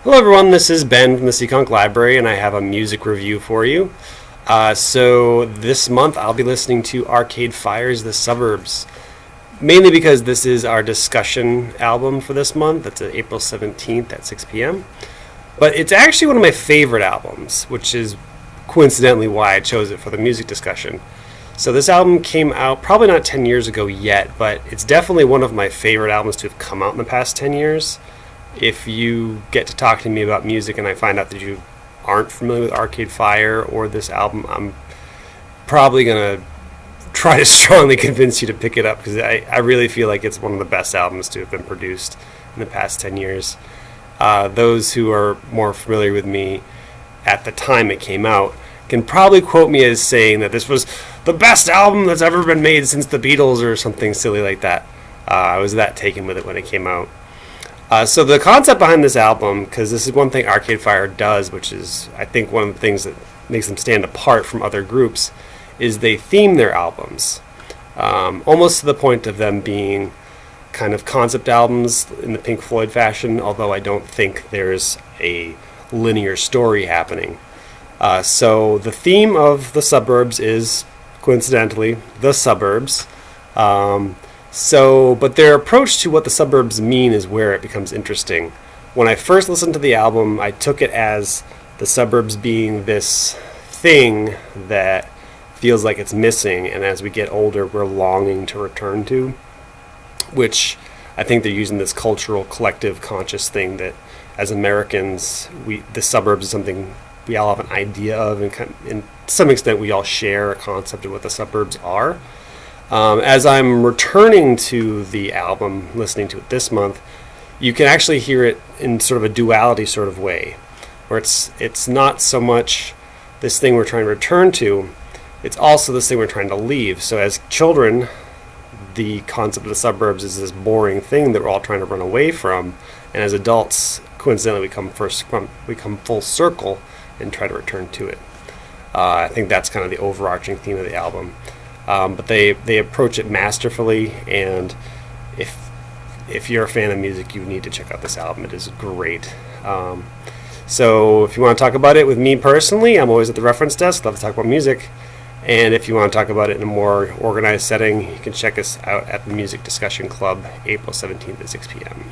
Hello everyone, this is Ben from the Seekonk Library, and I have a music review for you. So this month I'll be listening to Arcade Fire's The Suburbs, mainly because this is our discussion album for this month. That's April 17th at 6 p.m. But it's actually one of my favorite albums, which is coincidentally why I chose it for the music discussion. So this album came out probably not 10 years ago yet, but it's definitely one of my favorite albums to have come out in the past 10 years. If you get to talk to me about music and I find out that you aren't familiar with Arcade Fire or this album, I'm probably going to try to strongly convince you to pick it up because I really feel like it's one of the best albums to have been produced in the past 10 years. Those who are more familiar with me at the time it came out can probably quote me as saying that this was the best album that's ever been made since the Beatles or something silly like that. I was that taken with it when it came out. So the concept behind this album, because this is one thing Arcade Fire does, which is I think one of the things that makes them stand apart from other groups, is they theme their albums, almost to the point of them being kind of concept albums in the Pink Floyd fashion, although I don't think there's a linear story happening. So the theme of The Suburbs is, coincidentally, the suburbs. But their approach to what the suburbs mean is where it becomes interesting. When I first listened to the album, I took it as the suburbs being this thing that feels like it's missing, and as we get older, we're longing to return to, which I think they're using this cultural, collective, conscious thing that as Americans, the suburbs is something we all have an idea of, and to some extent we all share a concept of what the suburbs are. As I'm returning to the album, listening to it this month, you can actually hear it in sort of a duality sort of way, where it's not so much this thing we're trying to return to, it's also this thing we're trying to leave. So as children, the concept of the suburbs is this boring thing that we're all trying to run away from, and as adults, coincidentally, we come full circle and try to return to it. I think that's kind of the overarching theme of the album. But they approach it masterfully, and if you're a fan of music, you need to check out this album. It is great. So if you want to talk about it with me personally, I'm always at the reference desk. Love to talk about music. And if you want to talk about it in a more organized setting, you can check us out at the Music Discussion Club, April 17th at 6 p.m.